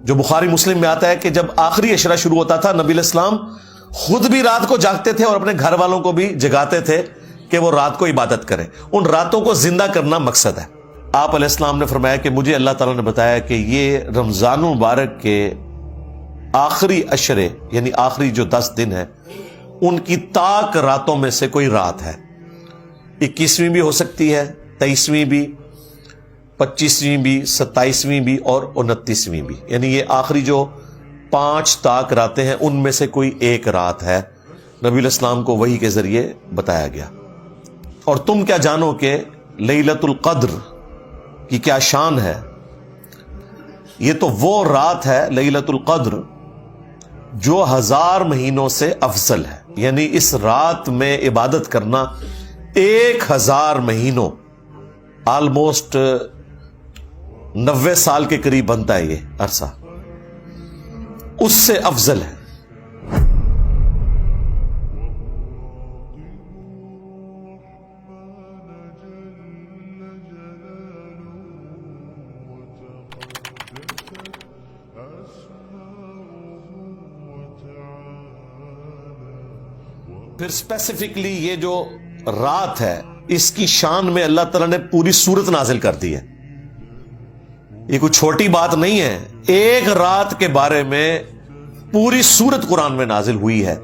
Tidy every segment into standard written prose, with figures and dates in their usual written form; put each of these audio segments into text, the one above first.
جو بخاری مسلم میں آتا ہے کہ جب آخری عشرہ شروع ہوتا تھا نبی علیہ السلام خود بھی رات کو جاگتے تھے اور اپنے گھر والوں کو بھی جگاتے تھے کہ وہ رات کو عبادت کریں. ان راتوں کو زندہ کرنا مقصد ہے. آپ علیہ السلام نے فرمایا کہ مجھے اللہ تعالیٰ نے بتایا کہ یہ رمضان مبارک کے آخری عشرے یعنی آخری جو 10 دن ہیں ان کی طاق راتوں میں سے کوئی رات ہے. 21ویں بھی ہو سکتی ہے, 23ویں بھی, 25ویں بھی, 27ویں بھی اور 29ویں بھی. یعنی یہ آخری جو 5 طاق راتیں ہیں ان میں سے کوئی ایک رات ہے. نبی علیہ السلام کو وحی کے ذریعے بتایا گیا. اور تم کیا جانو کہ لیلۃ القدر کی کیا شان ہے. یہ تو وہ رات ہے لیلۃ القدر جو 1000 مہینوں سے افضل ہے. یعنی اس رات میں عبادت کرنا 1000 مہینوں آلموسٹ 90 سال کے قریب بنتا ہے. یہ عرصہ اس سے افضل ہے. پھر اسپیسیفکلی یہ جو رات ہے اس کی شان میں اللہ تعالیٰ نے پوری سورت نازل کر دی ہے. یہ کوئی چھوٹی بات نہیں ہے. ایک رات کے بارے میں پوری سورت قرآن میں نازل ہوئی ہے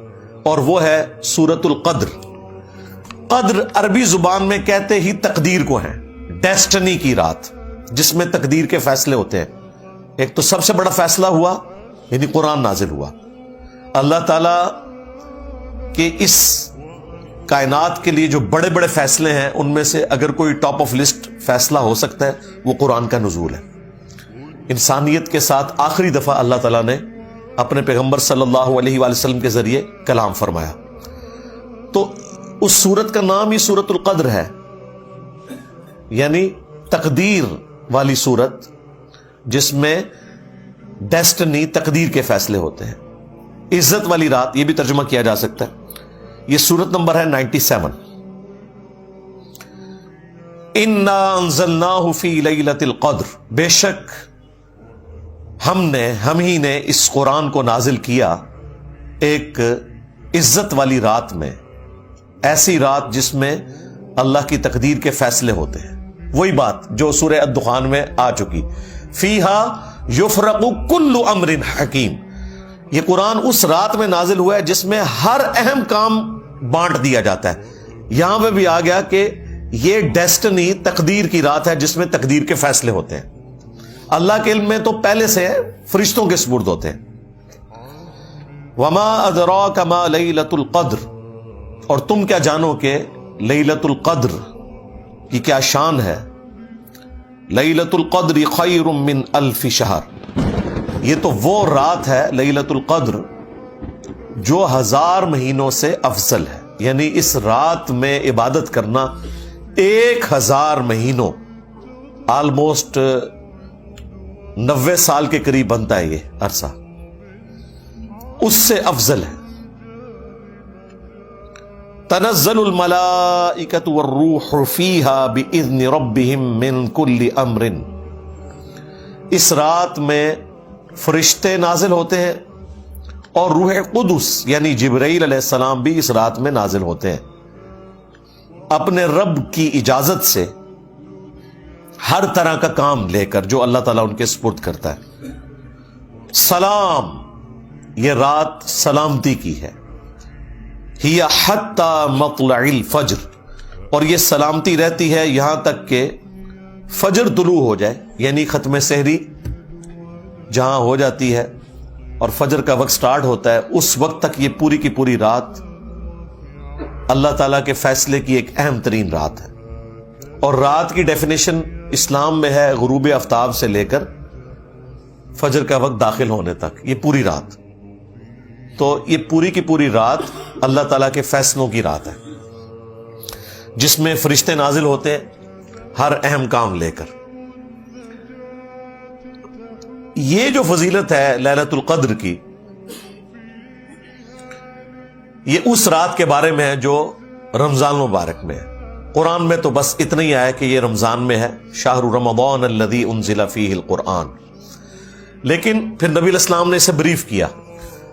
اور وہ ہے سورت القدر. قدر عربی زبان میں کہتے ہی تقدیر کو ہیں, ڈیسٹنی کی رات جس میں تقدیر کے فیصلے ہوتے ہیں. ایک تو سب سے بڑا فیصلہ ہوا یعنی قرآن نازل ہوا. اللہ تعالیٰ کہ اس کائنات کے لیے جو بڑے بڑے فیصلے ہیں ان میں سے اگر کوئی ٹاپ آف لسٹ فیصلہ ہو سکتا ہے وہ قرآن کا نزول ہے. انسانیت کے ساتھ آخری دفعہ اللہ تعالیٰ نے اپنے پیغمبر صلی اللہ علیہ وآلہ وسلم کے ذریعے کلام فرمایا. تو اس سورت کا نام ہی سورت القدر ہے, یعنی تقدیر والی سورت جس میں ڈیسٹنی تقدیر کے فیصلے ہوتے ہیں. عزت والی رات یہ بھی ترجمہ کیا جا سکتا ہے. یہ سورت نمبر ہے 97. انا انزلناہ فی لیلۃ القدر, بے شک ہم ہی نے اس قرآن کو نازل کیا ایک عزت والی رات میں, ایسی رات جس میں اللہ کی تقدیر کے فیصلے ہوتے ہیں. وہی بات جو سورہ الدخان میں آ چکی, فیہا یفرق کل امر حکیم. یہ قرآن اس رات میں نازل ہوا ہے جس میں ہر اہم کام بانٹ دیا جاتا ہے. یہاں پہ بھی آ گیا کہ یہ ڈیسٹنی تقدیر کی رات ہے جس میں تقدیر کے فیصلے ہوتے ہیں. اللہ کے علم میں تو پہلے سے ہے, فرشتوں کے سپرد ہوتے ہیں. وما ادراک ما لیلۃ القدر, اور تم کیا جانو کہ لیلۃ القدر کی کیا شان ہے. لیلۃ القدر خیر من الف شہر, یہ تو وہ رات ہے لیلۃ القدر جو 1000 مہینوں سے افضل ہے. یعنی اس رات میں عبادت کرنا 1000 مہینوں آلموسٹ 90 سال کے قریب بنتا ہے. یہ عرصہ اس سے افضل ہے. تنزل الملائکۃ والروح فیہا باذن ربہم من کل امر, اس رات میں فرشتے نازل ہوتے ہیں اور روح قدس یعنی جبرائیل علیہ السلام بھی اس رات میں نازل ہوتے ہیں اپنے رب کی اجازت سے, ہر طرح کا کام لے کر جو اللہ تعالیٰ ان کے سپرد کرتا ہے. سلام, یہ رات سلامتی کی ہے. ہی حتی مطلع الفجر, اور یہ سلامتی رہتی ہے یہاں تک کہ فجر طلوع ہو جائے. یعنی ختم سحری جہاں ہو جاتی ہے اور فجر کا وقت سٹارٹ ہوتا ہے اس وقت تک یہ پوری کی پوری رات اللہ تعالیٰ کے فیصلے کی ایک اہم ترین رات ہے. اور رات کی ڈیفینیشن اسلام میں ہے غروب آفتاب سے لے کر فجر کا وقت داخل ہونے تک, یہ پوری رات. تو یہ پوری کی پوری رات اللہ تعالیٰ کے فیصلوں کی رات ہے جس میں فرشتے نازل ہوتے ہیں ہر اہم کام لے کر. یہ جو فضیلت ہے لیلۃ القدر کی, یہ اس رات کے بارے میں ہے جو رمضان مبارک میں ہے. قرآن میں تو بس اتنا ہی آیا کہ یہ رمضان میں ہے. شہر رمضان الذی انزل فیہ القرآن, لیکن پھر نبی علیہ السلام نے اسے بریف کیا.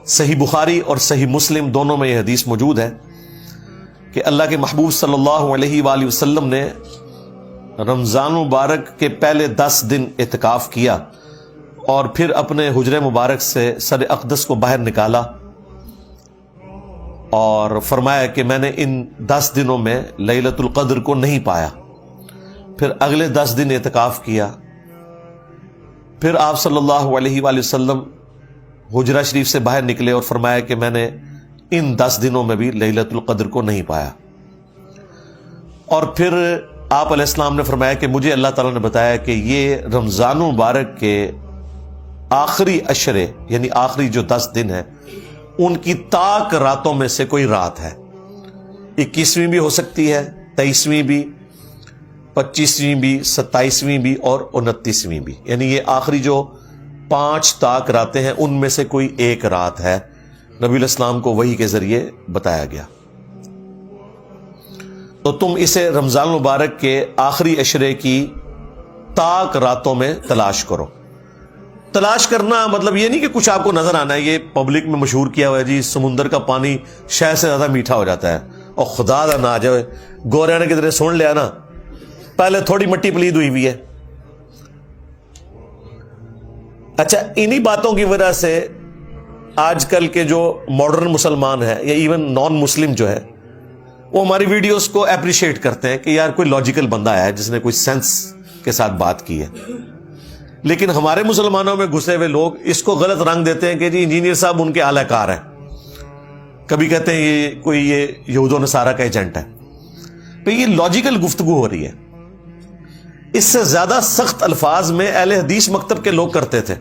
صحیح بخاری اور صحیح مسلم دونوں میں یہ حدیث موجود ہے کہ اللہ کے محبوب صلی اللہ علیہ وآلہ وسلم نے رمضان مبارک کے پہلے 10 دن اعتکاف کیا اور پھر اپنے حجرے مبارک سے سر اقدس کو باہر نکالا اور فرمایا کہ میں نے ان 10 دنوں میں لیلۃ القدر کو نہیں پایا. پھر اگلے 10 دن اعتکاف کیا. پھر آپ صلی اللہ علیہ وآلہ وسلم حجرہ شریف سے باہر نکلے اور فرمایا کہ میں نے ان 10 دنوں میں بھی لیلۃ القدر کو نہیں پایا. اور پھر آپ علیہ السلام نے فرمایا کہ مجھے اللہ تعالیٰ نے بتایا کہ یہ رمضان مبارک کے آخری عشرے یعنی آخری جو 10 دن ہیں ان کی تاک راتوں میں سے کوئی رات ہے. 21ویں بھی ہو سکتی ہے, 23ویں بھی, 25ویں بھی, 27ویں بھی اور 29ویں بھی. یعنی یہ آخری جو 5 تاک راتیں ہیں ان میں سے کوئی ایک رات ہے. نبی علیہ السلام کو وحی کے ذریعے بتایا گیا. تو تم اسے رمضان مبارک کے آخری عشرے کی تاک راتوں میں تلاش کرو. تلاش کرنا مطلب یہ نہیں کہ کچھ آپ کو نظر آنا ہے. یہ پبلک میں مشہور کیا ہوا ہے جی سمندر کا پانی شہد سے زیادہ میٹھا ہو جاتا ہے, اور خدا دا نہ آ جائے گوریا نے کدھر سن لیا نا, پہلے تھوڑی مٹی پلید ہوئی ہے. اچھا, انہی باتوں کی وجہ سے آج کل کے جو ماڈرن مسلمان ہیں یا ایون نان مسلم جو ہے وہ ہماری ویڈیوز کو اپریشیٹ کرتے ہیں کہ یار کوئی لاجیکل بندہ آیا ہے جس نے کوئی سینس کے ساتھ بات کی ہے. لیکن ہمارے مسلمانوں میں گھسے ہوئے لوگ اس کو غلط رنگ دیتے ہیں کہ جی انجینئر صاحب ان کے اعلی کار ہیں. کبھی کہتے ہیں یہ کوئی یہ یہود و نصارہ کا ایجنٹ ہے. تو یہ لاجیکل گفتگو ہو رہی ہے. اس سے زیادہ سخت الفاظ میں اہل حدیث مکتب کے لوگ کرتے تھے,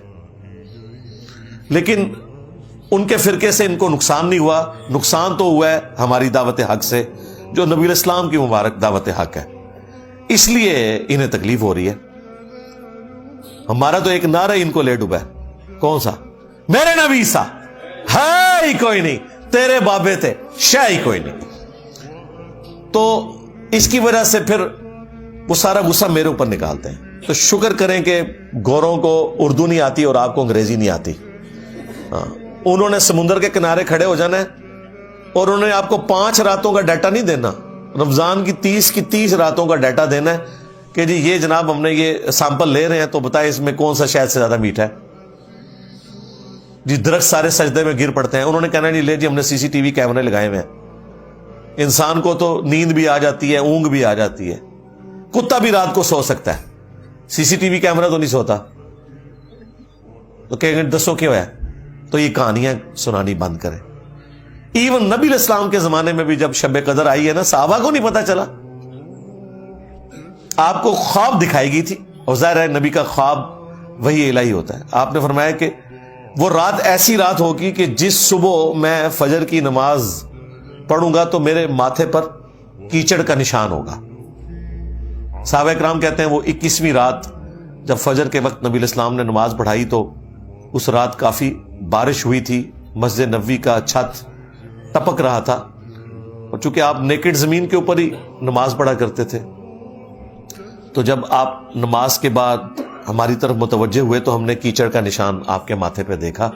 لیکن ان کے فرقے سے ان کو نقصان نہیں ہوا. نقصان تو ہوا ہے ہماری دعوت حق سے جو نبی علیہ السلام کی مبارک دعوت حق ہے, اس لیے انہیں تکلیف ہو رہی ہے. ہمارا تو ایک نعرہ ان کو لے ڈوبا ہے, کون سا؟ میرے نبی سا ہے ہی کوئی نہیں, تیرے بابے تھے شاہ ہی کوئی نہیں. تو اس کی وجہ سے پھر وہ سارا غصہ میرے اوپر نکالتے ہیں. تو شکر کریں کہ گوروں کو اردو نہیں آتی اور آپ کو انگریزی نہیں آتی. ہاں, انہوں نے سمندر کے کنارے کھڑے ہو جانا ہے اور انہوں نے آپ کو 5 راتوں کا ڈیٹا نہیں دینا, رمضان کی 30 راتوں کا ڈیٹا دینا ہے کہ جی یہ جناب ہم نے یہ سیمپل لے رہے ہیں تو بتائیں اس میں کون سا شہد سے زیادہ میٹھا ہے. جی درخت سارے سجدے میں گر پڑتے ہیں, انہوں نے کہنا نہیں لے جی ہم نے CCTV کیمرے لگائے ہوئے ہیں. انسان کو تو نیند بھی آ جاتی ہے, اونگ بھی آ جاتی ہے, کتا بھی رات کو سو سکتا ہے, CCTV کیمرہ تو نہیں سوتا. تو کہیں گے دسو کیوں ہے, تو یہ کہانیاں سنانی بند کریں. ایون نبی علیہ السلام کے زمانے میں بھی جب شب قدر آئی ہے نا, صحابہ کو نہیں پتا چلا. آپ کو خواب دکھائی گئی تھی, اور ظاہر ہے نبی کا خواب وہی الہی ہوتا ہے. آپ نے فرمایا کہ وہ رات ایسی رات ہوگی کہ جس صبح میں فجر کی نماز پڑھوں گا تو میرے ماتھے پر کیچڑ کا نشان ہوگا. صحابہ کرام کہتے ہیں وہ 21ویں رات جب فجر کے وقت نبی علیہ السلام نے نماز پڑھائی تو اس رات کافی بارش ہوئی تھی, مسجد نبوی کا چھت ٹپک رہا تھا, اور چونکہ آپ نیکڈ زمین کے اوپر ہی نماز پڑھا کرتے تھے تو جب آپ نماز کے بعد ہماری طرف متوجہ ہوئے تو ہم نے کیچڑ کا نشان آپ کے ماتھے پہ دیکھا.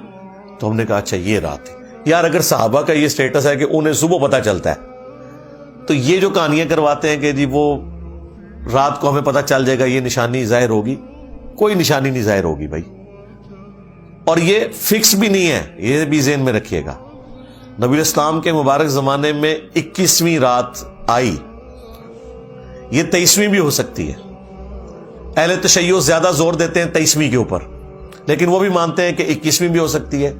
تو ہم نے کہا اچھا یہ رات تھی. یار اگر صحابہ کا یہ سٹیٹس ہے کہ انہیں صبح پتہ چلتا ہے, تو یہ جو کہانیاں کرواتے ہیں کہ جی وہ رات کو ہمیں پتہ چل جائے گا یہ نشانی ظاہر ہوگی, کوئی نشانی نہیں ظاہر ہوگی بھائی. اور یہ فکس بھی نہیں ہے, یہ بھی ذہن میں رکھیے گا. نبی علیہ السلام کے مبارک زمانے میں 21ویں رات آئی, یہ 23ویں بھی ہو سکتی ہے. اہل تشیع زیادہ زور دیتے ہیں 23ویں کے اوپر, لیکن وہ بھی مانتے ہیں کہ 21ویں بھی ہو سکتی ہے.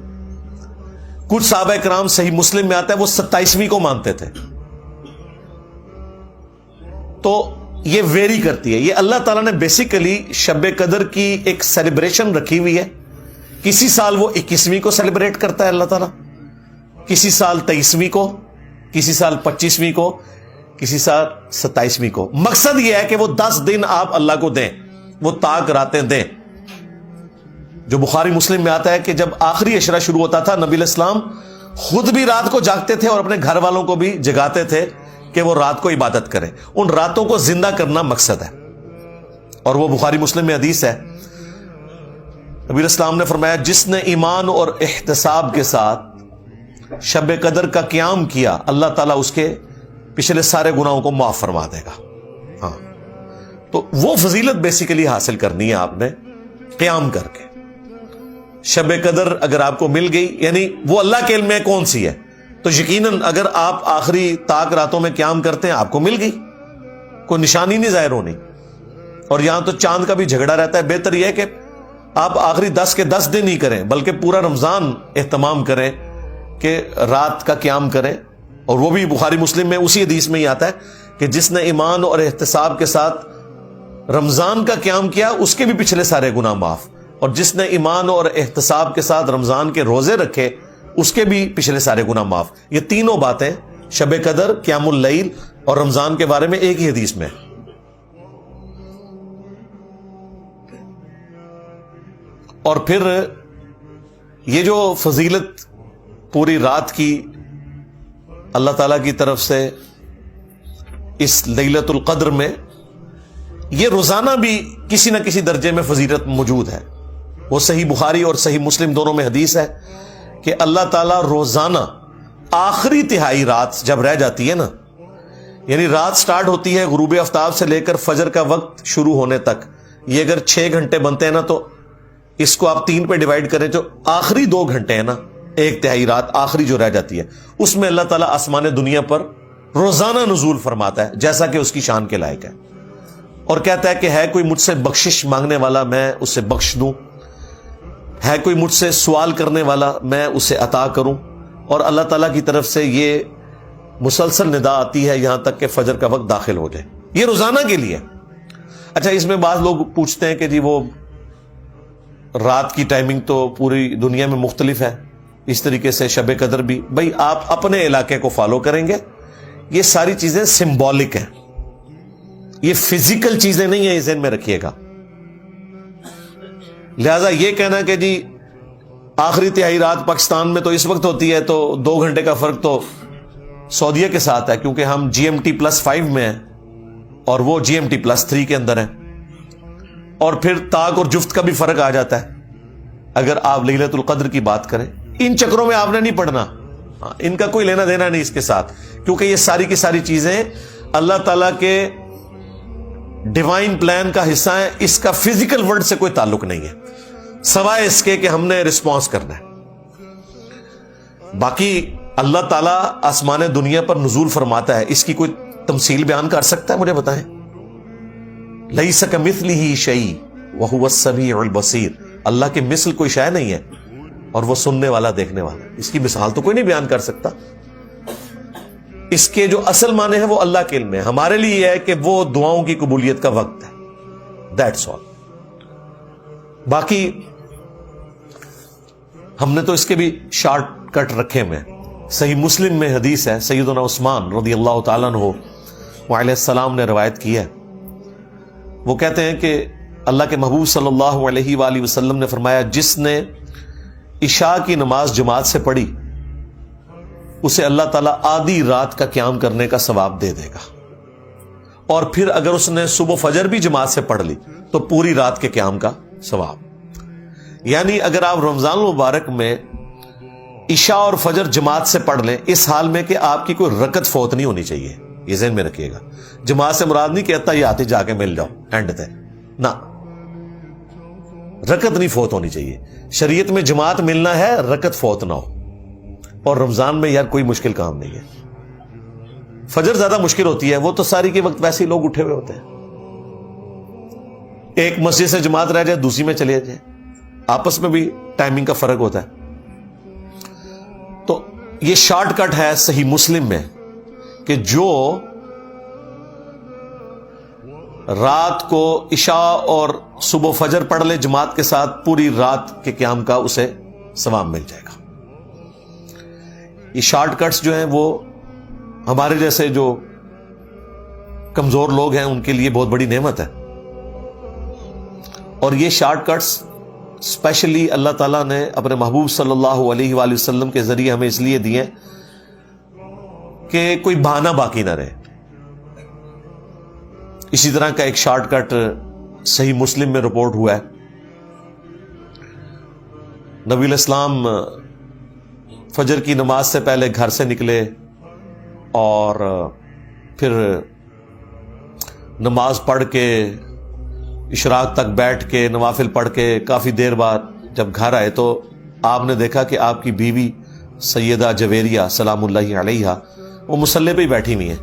کچھ صحابہ کرام صحیح مسلم میں آتا ہے وہ 27ویں کو مانتے تھے. تو یہ ویری کرتی ہے. یہ اللہ تعالیٰ نے بیسیکلی شب قدر کی ایک سیلیبریشن رکھی ہوئی ہے. کسی سال وہ 21ویں کو سیلیبریٹ کرتا ہے اللہ تعالیٰ, کسی سال 23ویں کو, کسی سال 25ویں کو, کسی سال 27ویں کو. مقصد یہ ہے کہ وہ 10 دن آپ اللہ کو دیں, وہ تاک راتیں دیں. جو بخاری مسلم میں آتا ہے کہ جب آخری عشرہ شروع ہوتا تھا نبی علیہ السلام خود بھی رات کو جاگتے تھے اور اپنے گھر والوں کو بھی جگاتے تھے کہ وہ رات کو عبادت کریں. ان راتوں کو زندہ کرنا مقصد ہے, اور وہ بخاری مسلم میں حدیث ہے. نبی اسلام نے فرمایا جس نے ایمان اور احتساب کے ساتھ شب قدر کا قیام کیا اللہ تعالیٰ اس کے پچھلے سارے گناہوں کو معاف فرما دے گا. ہاں تو وہ فضیلت بیسیکلی حاصل کرنی ہے آپ نے قیام کر کے. شب قدر اگر آپ کو مل گئی یعنی وہ اللہ کے علم میں کون سی ہے, تو یقیناً اگر آپ آخری طاق راتوں میں قیام کرتے ہیں آپ کو مل گئی, کوئی نشانی نہیں ظاہر ہونی. اور یہاں تو چاند کا بھی جھگڑا رہتا ہے. بہتر یہ ہے کہ آپ آخری 10 کے 10 دن ہی کریں بلکہ پورا رمضان اہتمام کریں کہ رات کا قیام کریں. اور وہ بھی بخاری مسلم میں اسی حدیث میں ہی آتا ہے کہ جس نے ایمان اور احتساب کے ساتھ رمضان کا قیام کیا اس کے بھی پچھلے سارے گناہ معاف, اور جس نے ایمان اور احتساب کے ساتھ رمضان کے روزے رکھے اس کے بھی پچھلے سارے گناہ معاف. یہ تینوں باتیں شب قدر, قیام اللیل اور رمضان کے بارے میں ایک ہی حدیث میں. اور پھر یہ جو فضیلت پوری رات کی اللہ تعالی کی طرف سے اس لیلۃ القدر میں, یہ روزانہ بھی کسی نہ کسی درجے میں فضیلت موجود ہے. وہ صحیح بخاری اور صحیح مسلم دونوں میں حدیث ہے کہ اللہ تعالیٰ روزانہ آخری تہائی رات جب رہ جاتی ہے نا, یعنی رات سٹارٹ ہوتی ہے غروب آفتاب سے لے کر فجر کا وقت شروع ہونے تک, یہ اگر 6 گھنٹے بنتے ہیں نا تو اس کو آپ 3 پہ ڈیوائڈ کریں, جو آخری 2 گھنٹے ہیں نا, 1 تہائی رات آخری جو رہ جاتی ہے اس میں اللہ تعالیٰ آسمان دنیا پر روزانہ نزول فرماتا ہے جیسا کہ اس کی شان کے لائق ہے, اور کہتا ہے کہ ہے کوئی مجھ سے بخشش مانگنے والا میں اسے بخش دوں, ہے کوئی مجھ سے سوال کرنے والا میں اسے عطا کروں. اور اللہ تعالیٰ کی طرف سے یہ مسلسل ندا آتی ہے یہاں تک کہ فجر کا وقت داخل ہو جائے. یہ روزانہ کے لیے. اچھا, اس میں بعض لوگ پوچھتے ہیں کہ جی وہ رات کی ٹائمنگ تو پوری دنیا میں مختلف ہے, اس طریقے سے شب قدر بھی. بھائی آپ اپنے علاقے کو فالو کریں گے, یہ ساری چیزیں سمبولک ہیں, یہ فزیکل چیزیں نہیں ہیں, یہ ذہن میں رکھیے گا. لہذا یہ کہنا کہ جی آخری تہائی رات پاکستان میں تو اس وقت ہوتی ہے تو 2 گھنٹے کا فرق تو سعودیہ کے ساتھ ہے کیونکہ ہم GMT+5 میں ہیں اور وہ GMT+3 کے اندر ہیں, اور پھر طاق اور جفت کا بھی فرق آ جاتا ہے اگر آپ لیلۃ القدر کی بات کریں. ان چکروں میں آپ نے نہیں پڑھنا, ان کا کوئی لینا دینا نہیں اس کے ساتھ, کیونکہ یہ ساری کی ساری چیزیں اللہ تعالیٰ کے ڈیوائن پلان کا حصہ ہے. اس کا فزیکل ورلڈ سے کوئی تعلق نہیں ہے سوائے اس کے کہ ہم نے رسپانس کرنا ہے. باقی اللہ تعالیٰ آسمان دنیا پر نزول فرماتا ہے, اس کی کوئی تمثیل بیان کر سکتا ہے؟ مجھے بتائیں. لیس کمثلہ شیء وہو السمیع البصیر, اللہ کی مثل کوئی شے نہیں ہے اور وہ سننے والا دیکھنے والا. اس کی مثال تو کوئی نہیں بیان کر سکتا. اس کے جو اصل معنی ہے وہ اللہ کے علم ہے. ہمارے لیے یہ ہے کہ وہ دعاؤں کی قبولیت کا وقت ہے, دیٹس آل. باقی ہم نے تو اس کے بھی شارٹ کٹ رکھے ہوئے ہیں. صحیح مسلم میں حدیث ہے, سیدنا عثمان رضی اللہ تعالیٰ عنہ علیہ السلام نے روایت کی ہے. وہ کہتے ہیں کہ اللہ کے محبوب صلی اللہ علیہ وآلہ وسلم نے فرمایا جس نے عشاء کی نماز جماعت سے پڑھی اسے اللہ تعالیٰ آدھی رات کا قیام کرنے کا ثواب دے دے گا, اور پھر اگر اس نے صبح فجر بھی جماعت سے پڑھ لی تو پوری رات کے قیام کا ثواب. یعنی اگر آپ رمضان المبارک میں عشاء اور فجر جماعت سے پڑھ لیں, اس حال میں کہ آپ کی کوئی رکعت فوت نہیں ہونی چاہیے, یہ ذہن میں رکھیے گا. جماعت سے مراد نہیں کہتا یہ آتے جا کے مل جاؤ اینڈ تے, نہ, رکعت نہیں فوت ہونی چاہیے. شریعت میں جماعت ملنا ہے, رکعت فوت نہ ہو. اور رمضان میں یار کوئی مشکل کام نہیں ہے. فجر زیادہ مشکل ہوتی ہے, وہ تو ساری کے وقت ویسے ہی لوگ اٹھے ہوئے ہوتے ہیں. ایک مسجد سے جماعت رہ جائے دوسری میں چلے جائے, آپس میں بھی ٹائمنگ کا فرق ہوتا ہے. تو یہ شارٹ کٹ ہے صحیح مسلم میں کہ جو رات کو عشاء اور صبح فجر پڑھ لے جماعت کے ساتھ, پوری رات کے قیام کا اسے ثواب مل جائے گا. یہ شارٹ کٹس جو ہیں وہ ہمارے جیسے جو کمزور لوگ ہیں ان کے لیے بہت بڑی نعمت ہے. اور یہ شارٹ کٹس اسپیشلی اللہ تعالیٰ نے اپنے محبوب صلی اللہ علیہ وآلہ وسلم کے ذریعے ہمیں اس لیے دیے کہ کوئی بہانہ باقی نہ رہے. اسی طرح کا ایک شارٹ کٹ صحیح مسلم میں رپورٹ ہوا ہے نبی علیہ السلام فجر کی نماز سے پہلے گھر سے نکلے اور پھر نماز پڑھ کے اشراق تک بیٹھ کے نوافل پڑھ کے کافی دیر بعد جب گھر آئے تو آپ نے دیکھا کہ آپ کی بیوی سیدہ جویریہ سلام اللہ علیہا وہ مصلی پہ ہی بیٹھی ہوئی ہیں.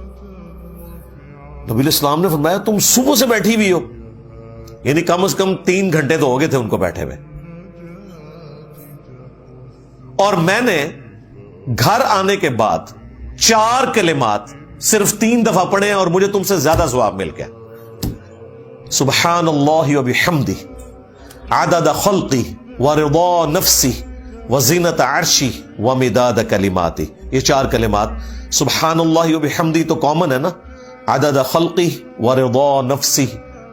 نبی علیہ السلام نے فرمایا تم صبح سے بیٹھی ہوئی ہو, یعنی کم از کم 3 گھنٹے تو ہو گئے تھے ان کو بیٹھے ہوئے, اور میں نے گھر آنے کے بعد 4 کلمات صرف 3 دفعہ پڑھے اور مجھے تم سے زیادہ ثواب مل گیا. سبحان اللہ وبحمدہ عدد خلقی ورضا نفسی وزینت عرشی ومداد کلماتی. یہ 4 کلمات سبحان اللہ وبحمدہ تو کامن ہے نا, عدد خلقی ورضا نفسی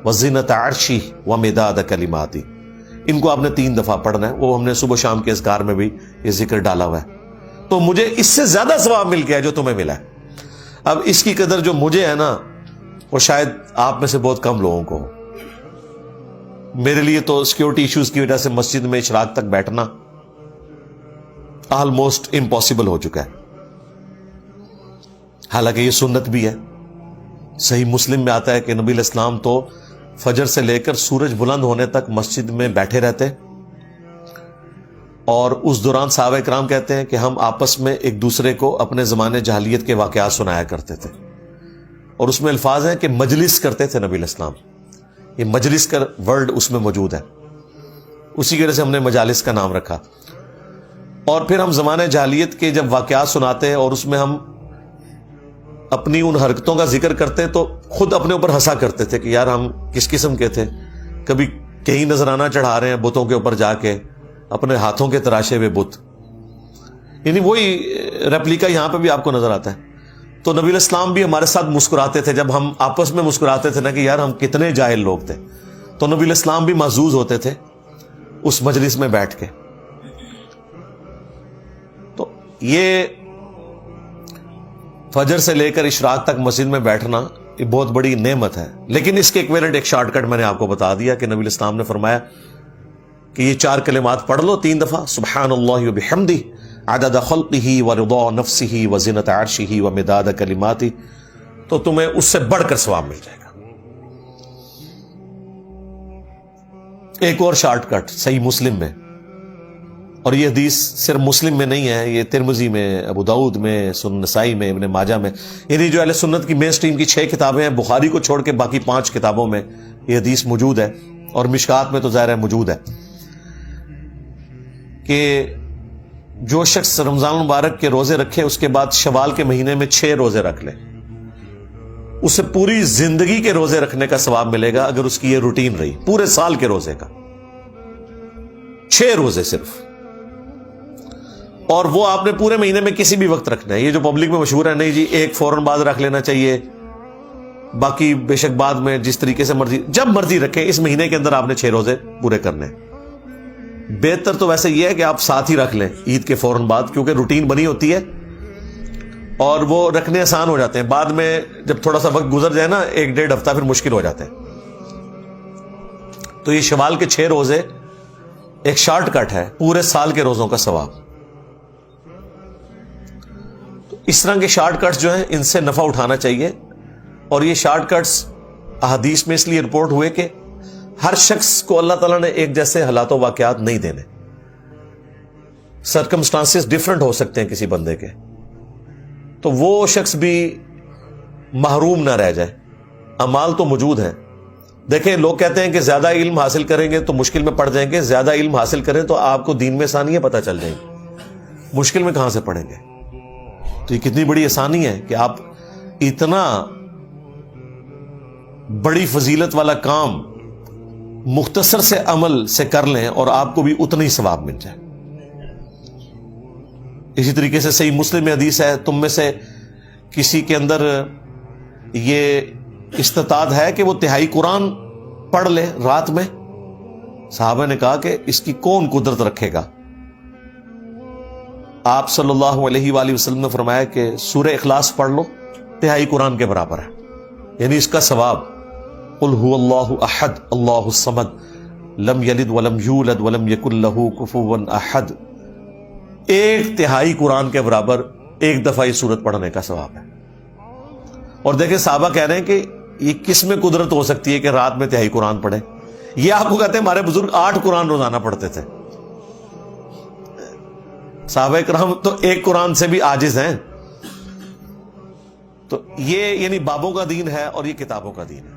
وزینت عرشی ومداد کلماتی, ان کو آپ نے 3 دفعہ پڑھنا ہے. وہ ہم نے صبح شام کے اذکار میں بھی یہ ذکر ڈالا ہوا ہے. تو مجھے اس سے زیادہ ثواب مل گیا جو تمہیں ملا ہے. اب اس کی قدر جو مجھے ہے نا وہ شاید آپ میں سے بہت کم لوگوں کو ہو. میرے لیے تو سیکیورٹی ایشوز کی وجہ سے مسجد میں اشراق تک بیٹھنا آلموسٹ امپاسبل ہو چکا ہے. حالانکہ یہ سنت بھی ہے. صحیح مسلم میں آتا ہے کہ نبی علیہ السلام تو فجر سے لے کر سورج بلند ہونے تک مسجد میں بیٹھے رہتے, اور اس دوران صحابہ کرام کہتے ہیں کہ ہم آپس میں ایک دوسرے کو اپنے زمانے جاہلیت کے واقعات سنایا کرتے تھے, اور اس میں الفاظ ہیں کہ مجلس کرتے تھے نبی علیہ السلام. یہ مجلس کا ورڈ اس میں موجود ہے, اسی کی وجہ سے ہم نے مجالس کا نام رکھا. اور پھر ہم زمانے جاہلیت کے جب واقعات سناتے ہیں اور اس میں ہم اپنی ان حرکتوں کا ذکر کرتے تو خود اپنے اوپر ہنسا کرتے تھے کہ یار ہم کس قسم کے تھے. کبھی کہیں نذرانہ چڑھا رہے ہیں بتوں کے اوپر جا کے, اپنے ہاتھوں کے تراشے ہوئے بت, یعنی وہی ریپلیکا یہاں پہ بھی آپ کو نظر آتا ہے. تو نبی علیہ السلام بھی ہمارے ساتھ مسکراتے تھے جب ہم آپس میں مسکراتے تھے نا کہ یار ہم کتنے جاہل لوگ تھے, تو نبی علیہ السلام بھی محظوظ ہوتے تھے اس مجلس میں بیٹھ کے. تو یہ فجر سے لے کر اشراق تک مسجد میں بیٹھنا یہ بہت بڑی نعمت ہے. لیکن اس کے ایکویلنٹ ایک شارٹ کٹ میں نے آپ کو بتا دیا کہ نبی علیہ السلام نے فرمایا کہ یہ 4 کلمات پڑھ لو 3 دفعہ, سبحان اللہ وبحمدہ عدد خلقہ ورضا نفسہ وزینت عرشہ ومداد کلماتہ, تو تمہیں اس سے بڑھ کر ثواب مل جائے گا. ایک اور شارٹ کٹ صحیح مسلم میں, اور یہ حدیث صرف مسلم میں نہیں ہے, یہ ترمذی میں, ابو داؤد میں, سنن نسائی میں, ابن ماجہ میں, یعنی جو اہل سنت کی مین سٹریم کی 6 کتابیں ہیں, بخاری کو چھوڑ کے باقی 5 کتابوں میں یہ حدیث موجود ہے, اور مشکات میں تو ظاہر ہے موجود ہے کہ جو شخص رمضان مبارک کے روزے رکھے اس کے بعد شوال کے مہینے میں 6 روزے رکھ لے, اسے پوری زندگی کے روزے رکھنے کا ثواب ملے گا اگر اس کی یہ روٹین رہی پورے سال کے روزے کا. 6 روزے صرف, اور وہ آپ نے پورے مہینے میں کسی بھی وقت رکھنا ہے. یہ جو پبلک میں مشہور ہے نہیں جی ایک فوراً بعد رکھ لینا چاہیے, باقی بے شک بعد میں جس طریقے سے مرضی جب مرضی رکھیں, اس مہینے کے اندر آپ نے 6 روزے پورے کرنے ہیں. بہتر تو ویسے یہ ہے کہ آپ ساتھ ہی رکھ لیں عید کے فوراً بعد, کیونکہ روٹین بنی ہوتی ہے اور وہ رکھنے آسان ہو جاتے ہیں. بعد میں جب تھوڑا سا وقت گزر جائے نا 1-1.5 ہفتہ پھر مشکل ہو جاتے ہیں. تو یہ شوال کے 6 روزے ایک شارٹ کٹ ہے پورے سال کے روزوں کا ثواب. تو اس طرح کے شارٹ کٹس جو ہیں ان سے نفع اٹھانا چاہیے, اور یہ شارٹ کٹس احادیث میں اس لیے رپورٹ ہوئے کہ ہر شخص کو اللہ تعالیٰ نے ایک جیسے حالات و واقعات نہیں دینے. سرکمسٹانسز ڈفرنٹ ہو سکتے ہیں کسی بندے کے, تو وہ شخص بھی محروم نہ رہ جائے. اعمال تو موجود ہیں. دیکھیں لوگ کہتے ہیں کہ زیادہ علم حاصل کریں گے تو مشکل میں پڑ جائیں گے, زیادہ علم حاصل کریں تو آپ کو دین میں آسانیاں پتہ چل جائیں گی, مشکل میں کہاں سے پڑھیں گے. تو یہ کتنی بڑی آسانی ہے کہ آپ اتنا بڑی فضیلت والا کام مختصر سے عمل سے کر لیں اور آپ کو بھی اتنا ہی ثواب مل جائے. اسی طریقے سے صحیح مسلم میں حدیث ہے, تم میں سے کسی کے اندر یہ استطاعت ہے کہ وہ 1/3 قرآن پڑھ لے رات میں. صحابہ نے کہا کہ اس کی کون قدرت رکھے گا. آپ صلی اللہ علیہ وآلہ وسلم نے فرمایا کہ سورہ اخلاص پڑھ لو 1/3 قرآن کے برابر ہے, یعنی اس کا ثواب. قل هو اللہ احد اللہ الصمد لم یلد ولم یولد ولم یکن لہ کفوا احد، 1/3 قرآن کے برابر ایک دفعہ یہ سورت پڑھنے کا ثواب ہے۔ اور دیکھیں صحابہ کہہ رہے ہیں کہ یہ کس میں قدرت ہو سکتی ہے کہ رات میں 1/3 قرآن پڑھے؟ یہ آپ کو کہتے ہیں ہمارے بزرگ 8 قرآن روزانہ پڑھتے تھے۔ صحابہ کرام تو 1 قرآن سے بھی عاجز ہیں۔ تو یہ یعنی بابوں کا دین ہے اور یہ کتابوں کا دین ہے۔